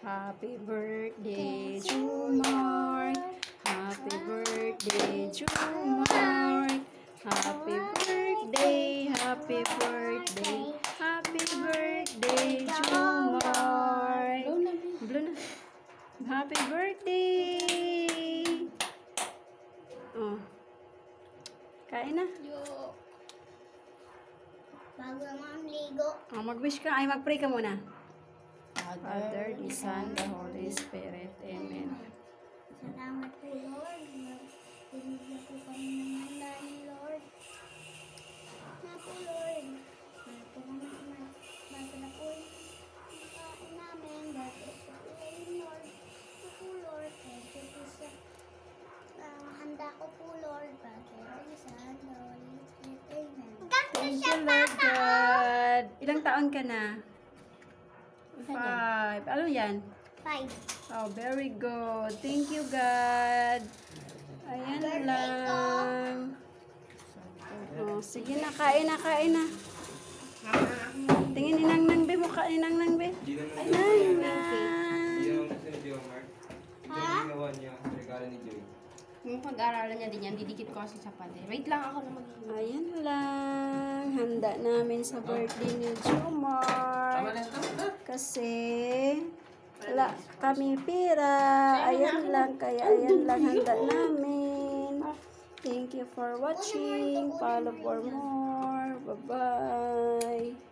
Happy birthday, Jumar. Happy birthday, Jumar. Happy birthday, happy birthday, happy birthday, Jumar. Blow na. Happy birthday. Oh. Kain na. Bago naman ligo. Oh, mag-wish ka. Ay, mag-pray ka muna. Father, the Son, the Holy Spirit. Amen. Salamat po, Lord. Binigyan po kami ng handa ni Lord. Na po, Lord. Ito naman, basta na po yung kain namin. Basta po yung Lord. Na po, Lord. Thank you po sa handa ko po, Lord. Father, the Son, the Holy Spirit. Amen. Thank you, Lord God. Ilang taon ka na? 5. Ano yan? 5. Oh, very good. Thank you, God. Ayan lang. Oh, sige na, kain na, kain na. Tingin, inang-nang be mo ka, inang-nang be. Ayan na. Ha? Yung pag-aaralan niya din yan, didikit ko kasi sa pader. Wait lang ako na mag-iwan. Ayan lang. Handa namin sa birthday ni Jumar. Kasi wala kami pera. Ayan lang. Kaya ayan lang handa namin. Thank you for watching. Follow for more. Bye-bye.